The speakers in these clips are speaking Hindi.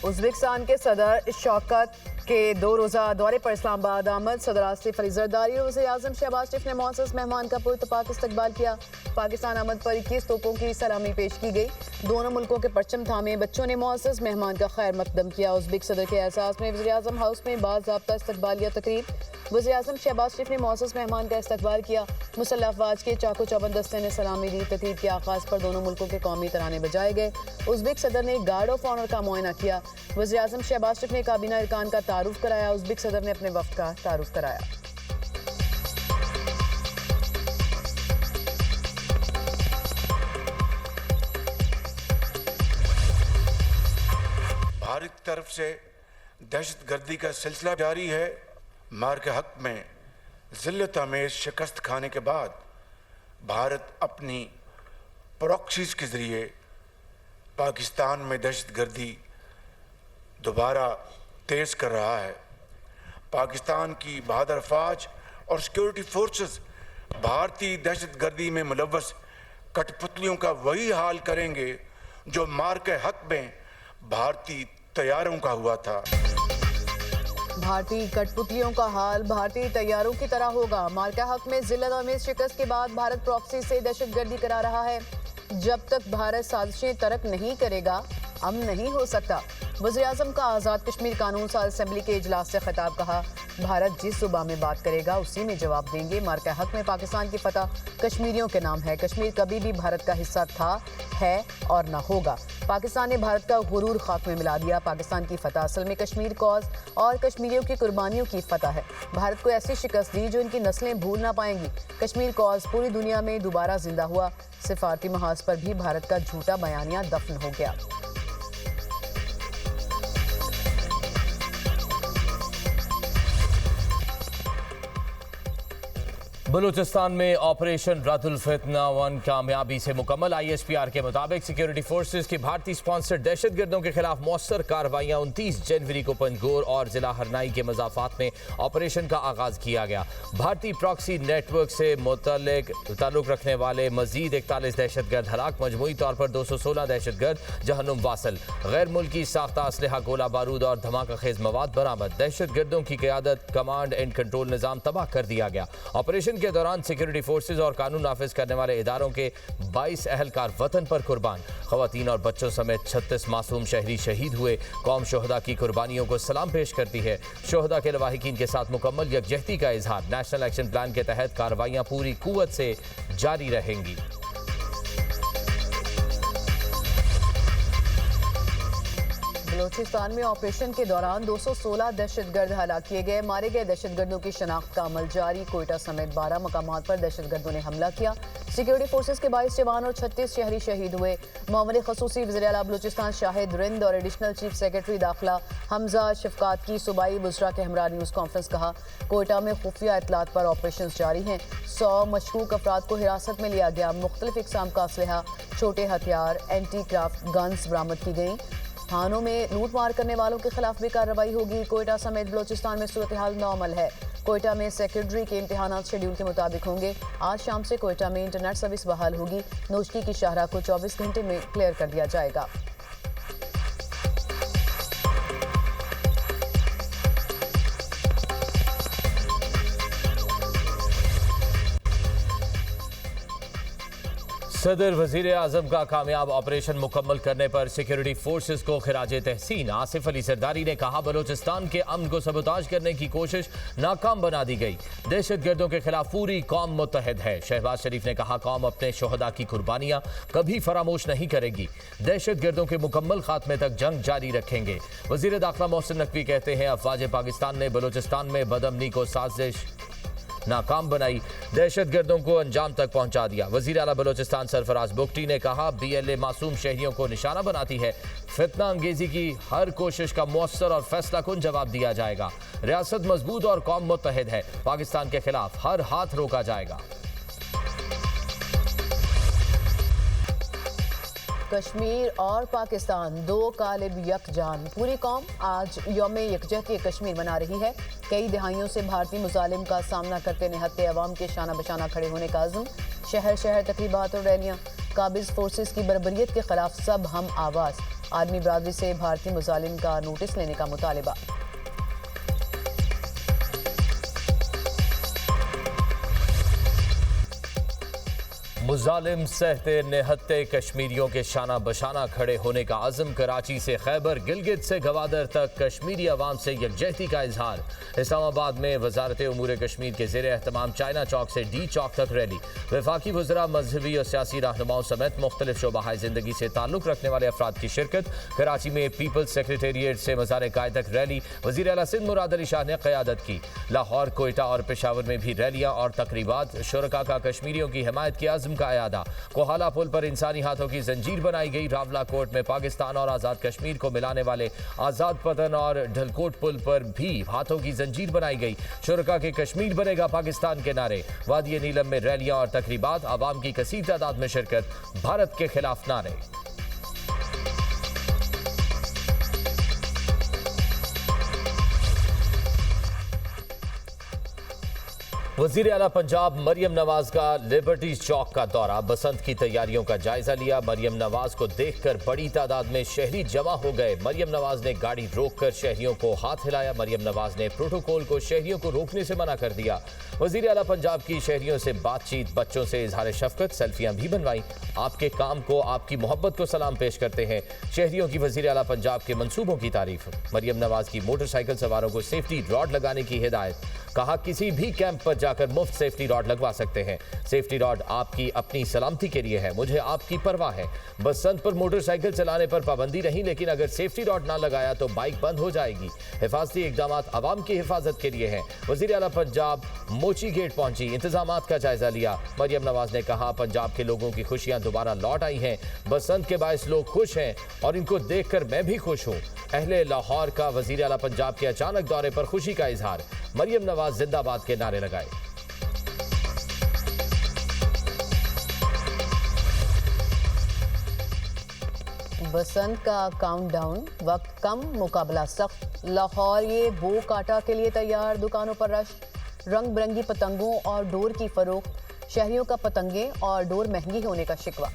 उज़्बेकिस्तान के सदर शौकत के 2 रोज़ा दौरे पर इस्लामाबाद आमद। सदर आसिफ अली ज़रदारी और वज़ीर आज़म शहबाज शरीफ ने मुअज़्ज़ज़ मेहमान का पुरतपाक इस्तकबाल किया। पाकिस्तान आमद पर 21 तोपों की सलामी पेश की गई। दोनों मुल्कों के परचम थामे बच्चों ने मुअज़्ज़ज़ मेहमान का खैर मकदम किया। उज़्बेक सदर के एहसास में वज़ीर आज़म हाउस में बाज़ाब्ता इस्तकबालिया तकरीब। वज़ीर आज़म शहबाज शरीफ ने मुअज़्ज़ज़ मेहमान का इस्तकबाल किया। मुसल्लह अफ़वाज के चाको चौबंद दस्ते ने सलामी दी। तकरीब के आगाज़ पर दोनों मुल्कों के कौमी तराने बजाए गए। उज़्बेक सदर ने गार्ड ऑफ ऑनर का मुआयना किया। वज़ीर आज़म शहबाज शरीफ ने काबीना अरकान का तारुफ कराया। उज़्बेक सदर ने अपने वफ़द का तारुफ कराया। भारत की तरफ से दहशतगर्दी का सिलसिला जारी है। मार के हक में जिल्लत आमेज शिकस्त खाने के बाद भारत अपनी प्रॉक्सीज के ज़रिए पाकिस्तान में दहशतगर्दी दोबारा तेज़ कर रहा है। पाकिस्तान की बहादुर अफवाज और सिक्योरिटी फोर्सेस भारतीय दहशतगर्दी में मुलव्वस कठपुतलियों का वही हाल करेंगे जो मार के हक में भारतीय तैयारों का हुआ था। भारतीय कठपुतलियों का हाल भारतीय तैयारों की तरह होगा। मार्का हक में जिल्लत आमेज शिकस्त के बाद भारत प्रॉक्सी से दहशतगर्दी करा रहा है। जब तक भारत साजिशें तर्क नहीं करेगा, अमन नहीं हो सकता। वज़ीर आज़म का आज़ाद कश्मीर कानून साज असेंबली के इजलास से खिताब। कहा, भारत जिस सूबा में बात करेगा उसी में जवाब देंगे। मार्का हक में पाकिस्तान की फतह कश्मीरियों के नाम है। कश्मीर कभी भी भारत का हिस्सा था, है और न होगा। पाकिस्तान ने भारत का गुरूर खाक में मिला दिया। पाकिस्तान की फतह असल में कश्मीर कॉज और कश्मीरियों की कुर्बानियों की फतह है। भारत को ऐसी शिकस्त दी जो इनकी नस्लें भूल ना पाएंगी। कश्मीर कॉज पूरी दुनिया में दोबारा जिंदा हुआ। सिफारती महाज पर भी भारत का झूठा बयानिया दफन हो गया। बलूचिस्तान में ऑपरेशन रद्दुल फितना 1 कामयाबी से मुकम्मल। ISPR के मुताबिक सिक्योरिटी फोर्सेज की भारतीय स्पॉन्सर्ड दहशतगर्दों के खिलाफ मौसर कार्रवाइयाँ 29 जनवरी को पंजगोर और जिला हरनाई के मज़ाफ़ात में ऑपरेशन का आगाज़ किया गया। भारतीय प्रॉक्सी नेटवर्क से ताल्लुक़ रखने वाले मजीद 41 दहशतगर्द हलाक, मजमूई तौर पर 216 दहशतगर्द जहन्नुम वासल, गैर मुल्की साख्ता असलहा, गोला बारूद और धमाका खेज मवाद बरामद। दहशतगर्दों की क़यादत कमांड एंड कंट्रोल निज़ाम तबाह कर दिया गया। ऑपरेशन के दौरान सिक्योरिटी फोर्सेज और कानून नाफिज करने वाले इदारों के 22 अहलकार वतन पर कुर्बान। खवातीन और बच्चों समेत 36 मासूम शहरी शहीद हुए। कौम शोहदा की कुर्बानियों को सलाम पेश करती है। शोहदा के लवाहिकीन के साथ मुकम्मल यकजहती का इजहार। नेशनल एक्शन प्लान के तहत कार्रवाइयां पूरी कुव्वत से जारी रहेंगी। बलूचिस्तान में ऑपरेशन के दौरान 216 दहशतगर्द हलाक किए गए। मारे गए दहशतगर्दों की शनाख्त का अमल जारी। कोयटा समेत 12 मकामात पर दहशतगर्दों ने हमला किया। सिक्योरिटी फोर्सेज के 22 जवान और 36 शहरी शहीद हुए। मामले खसूसी वज़ीर आला बलूचिस्तान शाहिद रिंद और एडिशनल चीफ सेक्रेटरी दाखिला हमजा शफकात की सूबाई बुजरा के हमरा न्यूज़ कॉन्फ्रेंस। कहा, कोयटा में खुफिया इतलात पर ऑपरेशन जारी हैं। 100 मशकूक अफराद को हिरासत में लिया गया। मुख्तलिफ इकसाम का असलहा, छोटे हथियार, एंटी क्राफ्ट गन्स बरामद की गई। थानों में लूट मार करने वालों के खिलाफ भी कार्रवाई होगी। कोयटा समेत बलूचिस्तान में सूरत हाल नॉर्मल है। कोयटा में सेकेंडरी के इम्तिहानात शेड्यूल के मुताबिक होंगे। आज शाम से कोयटा में इंटरनेट सर्विस बहाल होगी। नोशकी की शाहराह को 24 घंटे में क्लियर कर दिया जाएगा। सदर वज़ीर आज़म का कामयाब ऑपरेशन मुकम्मल करने पर सिक्योरिटी फोर्सेस को खिराज तहसीन। आसिफ अली ज़रदारी ने कहा, बलूचिस्तान के अमन को सबोताज करने की कोशिश नाकाम बना दी गई। दहशतगर्दों के खिलाफ पूरी कौम मुत्तहिद है। शहबाज शरीफ ने कहा, कौम अपने शोहदा की कुर्बानियाँ कभी फरामोश नहीं करेगी। दहशतगर्दों के मुकम्मल खात्मे तक जंग जारी रखेंगे। वज़ीर दाखिला मोहसिन नकवी कहते हैं, अफवाज पाकिस्तान ने बलूचिस्तान में बदअमनी को साजिश नाकाम बनाई, दहशतगर्दों को अंजाम तक पहुंचा दिया। वज़ीर आला बलूचिस्तान सरफराज बुगटी ने कहा, BLA मासूम शहरियों को निशाना बनाती है। फितना अंगेजी की हर कोशिश का मौसर और फैसला कुन जवाब दिया जाएगा। रियासत मजबूत और कौम मुत्तहिद है। पाकिस्तान के खिलाफ हर हाथ रोका जाएगा। कश्मीर और पाकिस्तान दो कालिब यकजान। पूरी कौम आज यौम यकजहती कश्मीर मना रही है। कई दहाइयों से भारतीय मुजालिम का सामना करते निहत्ते अवाम के शाना बशाना खड़े होने का अज़्म। शहर शहर तकरीबात और रैलियाँ। काबिज फोर्सेस की बर्बरियत के खिलाफ सब हम आवाज़। आदमी बरादरी से भारतीय मुजालिम का नोटिस लेने का मुतालिबा। मुजालिम सहते निहत्ते कश्मीरियों के शाना बशाना खड़े होने का आज़म। कराची से खैबर गिलगित से गवादर तक कश्मीरी अवाम से यकजहती का इजहार। इस्लामाबाद में वजारत उमूर कश्मीर के ज़ेर एहतमाम चाइना चौक से डी चौक तक रैली। वफाकी वज़रा, मजहबी और सियासी रहनुमाओं समेत मुख्तलिफ शोबाहाए ज़िंदगी से ताल्लुक़ रखने वाले अफराद की शिरकत। कराची में पीपल्स सेक्रेटेरिएट से मज़ार कायद तक रैली। वज़ीर आला सिंध मुराद अली शाह ने क़यादत की। लाहौर, कोयटा और पेशावर में भी रैलियाँ और तकरीबात। शुरका का कश्मीरियों की हिमायत के आज़म का अयादा। कोहाला पुल पर इंसानी हाथों की जंजीर बनाई गई। रावला कोर्ट में पाकिस्तान और आज़ाद कश्मीर को मिलाने वाले आज़ाद पतन और ढलकोट पुल पर भी हाथों की जंजीर बनाई गई। शुरका के कश्मीर बनेगा पाकिस्तान के नारे। वादी नीलम में रैलियां और तकरीबात। आवाम की कसीर तादाद में शिरकत। भारत के खिलाफ नारे। वज़ीर आला पंजाब मरियम नवाज का लिबर्टी चौक का दौरा। बसंत की तैयारियों का जायजा लिया। मरियम नवाज को देखकर बड़ी तादाद में शहरी जमा हो गए। मरियम नवाज ने गाड़ी रोककर शहरियों को हाथ हिलाया। मरियम नवाज ने प्रोटोकॉल को शहरियों को रोकने से मना कर दिया। वज़ीर आला पंजाब की शहरियों से बातचीत, बच्चों से इजहार शफकत, सेल्फियां भी बनवाई। आपके काम को, आपकी मोहब्बत को सलाम पेश करते हैं शहरियों की वज़ीर आला पंजाब के मंसूबों की तारीफ। मरियम नवाज की मोटरसाइकिल सवारों को सेफ्टी रॉड लगाने की हिदायत। कहा किसी भी कैंप पर जाकर मुफ्त सेफ्टी रॉड लगवा सकते हैं। सेफ्टी रॉड आपकी अपनी सलामती के लिए है, मुझे आपकी परवाह है। बसंत पर मोटरसाइकिल चलाने पर पाबंदी नहीं, लेकिन अगर सेफ्टी रॉड ना लगाया तो बाइक बंद हो जाएगी। हिफाजती इकदाम आवाम की हिफाजत के लिए हैं। वज़ीर आला पंजाब मोची गेट पहुंची, इंतजामात का जायजा लिया। मरियम नवाज ने कहा पंजाब के लोगों की खुशियां दोबारा लौट आई हैं। बसंत के बायस लोग खुश हैं और इनको देखकर मैं भी खुश हूं। अहले लाहौर का वज़ीर आला पंजाब के अचानक दौरे पर खुशी का इजहार। मरियम नवाज जिंदाबाद के नारे लगाए। बसंत का काउंटडाउन, वक्त कम, मुकाबला सख्त। लाहौर ये बो काटा के लिए तैयार। दुकानों पर रश, रंग बिरंगी पतंगों और डोर की फरोख्त। शहरियों का पतंगें और डोर महंगी होने का शिकवा।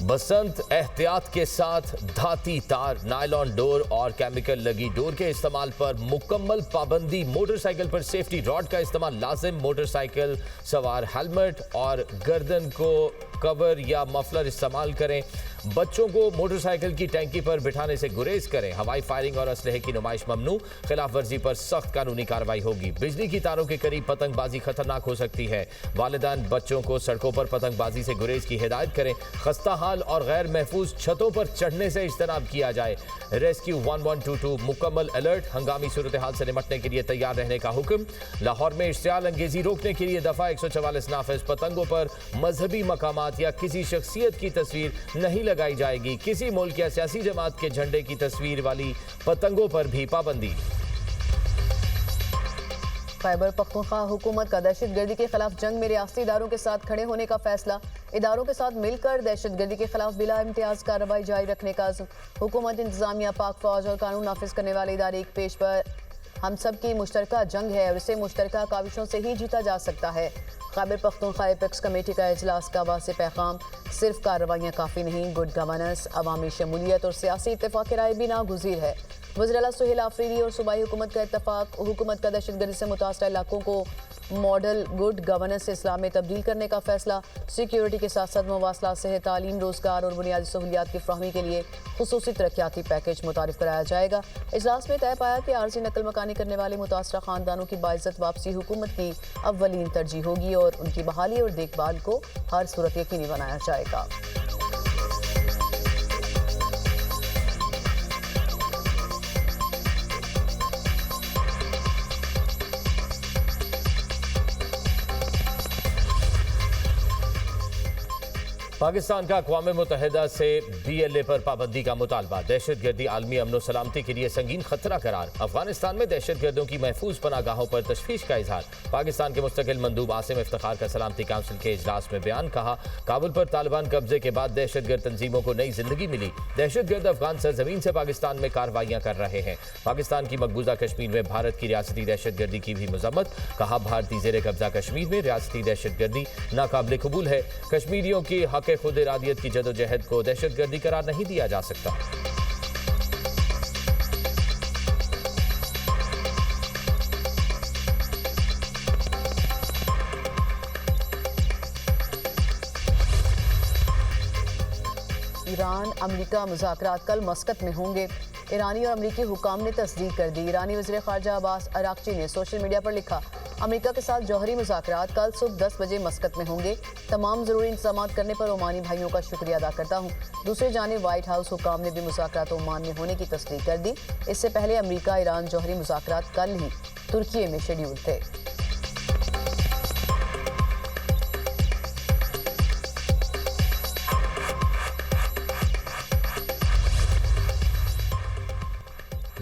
बसंत एहतियात के साथ धाती तार, नायलॉन डोर और केमिकल लगी डोर के इस्तेमाल पर मुकम्मल पाबंदी। मोटरसाइकिल पर सेफ्टी रॉड का इस्तेमाल लाजिम। मोटरसाइकिल सवार हेलमेट और गर्दन को कवर या मफलर इस्तेमाल करें। बच्चों को मोटरसाइकिल की टैंकी पर बिठाने से गुरेज करें। हवाई फायरिंग और असलहे की नुमाइश ममनू। खिलाफ वर्जी पर सख्त कानूनी कार्रवाई होगी। बिजली की तारों के करीब पतंगबाजी खतरनाक हो सकती है। वालिदैन बच्चों को सड़कों पर पतंगबाजी से गुरेज की हिदायत करें। खस्ता हाल और गैर महफूज छतों पर चढ़ने से इज्तनाब किया जाए। रेस्क्यू 1122 मुकम्मल अलर्ट। हंगामी सूरत हाल से निपटने के लिए तैयार रहने का हुक्म। लाहौर में इश्तियाल अंगेजी रोकने के लिए दफा 144 नाफिज। पतंगों पर मजहबी मकामात या किसी शख्सियत की तस्वीर नहीं लगाई जाएगी। किसी मुल्क या सियासी जमात के झंडे की तस्वीर वाली पतंगों पर भी पाबंदी। खैबर पख्तूनख्वा हुकूमत का दहशतगर्दी के खिलाफ जंग में रियासती इदारों के साथ खड़े होने का फैसला। इदारों के साथ मिलकर दहशतगर्दी के खिलाफ बिला इम्तियाज कार्रवाई जारी रखने का अज़्म। हुकूमत, इंतजामिया, पाक फौज और कानून नाफिज करने वाले इदारे एक पेश पर हम सब की मुश्तरका जंग है और इसे मुश्तरका काविशों से ही जीता जा सकता है। खैबर पख्तूनख्वा एपेक्स कमेटी का इजलास का वाज़ेह पैगाम। सिर्फ कार्रवाइयाँ काफ़ी नहीं, गुड गवर्नेंस, अवामी शमूलियत और सियासी इत्तेफाक राय भी नागुज़ीर है। वज़ीर आला सुहेल आफरीदी और सूबाई हुकूमत का इत्तफाक। हुकूमत का दहशतगर्दी से मुतासरा इलाकों को मॉडल गुड गवर्नेंस इस्लाम में तब्दील करने का फैसला। सिक्योरिटी के साथ साथ मवासलात, सेहत, तालीम, रोजगार और बुनियादी सहूलियात की फ्राहमी के लिए खुसूसी तरक्याती पैकेज मुतारिफ कराया जाएगा। इजलास में तय पाया कि आर्जी नकल मकानी करने वाले मुतासरा खानदानों की बाइज्जत वापसी हुकूमत की अव्वलीन तरजीह होगी और उनकी बहाली और देखभाल को हर सूरत यकीनी बनाया जाएगा। पाकिस्तान का अक़वाम मुत्तहिदा से BLA पर पाबंदी का मुतालबा। दहशतगर्दी आलमी अमन सलामती के लिए संगीन खतरा करार। अफगानिस्तान में दहशतगर्दों की महफूज पनागाहों पर तशवीश का इजहार। पाकिस्तान के मुस्तकिल मंदूब आसिम इफ्तिखार का सलामती काउंसिल के इजलास में बयान। कहा, काबुल पर तालिबान कब्जे के बाद दहशतगर्द तंजीमों को नई जिंदगी मिली। दहशतगर्द अफगान सरजमीन से पाकिस्तान में कार्रवाइयां कर रहे हैं। पाकिस्तान की मकबूजा कश्मीर में भारत की रियासती दहशतगर्दी की भी मजम्मत। कहा, भारतीय जेर कब्जा कश्मीर में रियासती दहशतगर्दी नाकाबिल कबूल है। कश्मीरियों की हक खुद इरादियत की जदोजहद को दहशतगर्दी करार नहीं दिया जा सकता। ईरान अमेरिका मुज़ाकरात कल मस्कत में होंगे। ईरानी और अमेरिकी हुकाम ने तस्दीक कर दी। ईरानी वज़ीर ख़ारजा अब्बास अराक्ची ने सोशल मीडिया पर लिखा, अमेरिका के साथ जौहरी मुज़ाकरात कल सुबह 10 बजे मस्कत में होंगे। तमाम ज़रूरी इंतजाम करने पर ओमानी भाइयों का शुक्रिया अदा करता हूँ। दूसरी जानिब व्हाइट हाउस हुकाम ने भी मुज़ाकरात ओमान में होने की तस्दीक कर दी। इससे पहले अमेरिका ईरान जौहरी मुज़ाकरात कल ही तुर्की में शेड्यूल थे।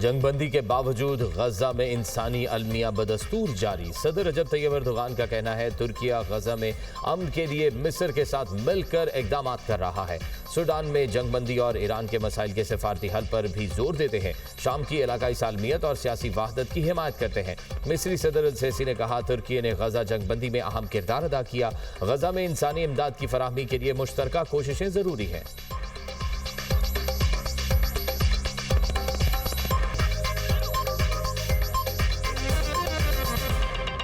जंगबंदी के बावजूद गजा में इंसानी अलमिया बदस्तूर जारी। सदर रजब तैयब एर्दोगान का कहना है, तुर्किया गजा में अमन के लिए मिस्र के साथ मिलकर इकदाम कर रहा है। सूडान में जंगबंदी और ईरान के मसाइल के सिफारती हल पर भी जोर देते हैं। शाम की इलाकाई सालमियत और सियासी वहदत की हिमायत करते हैं। मिस्री सदर अल-सीसी ने कहा, तुर्की ने गजा जंगबंदी में अहम किरदार अदा किया। गजा में इंसानी इमदाद की फराहमी के लिए मुश्तरका कोशिशें जरूरी हैं।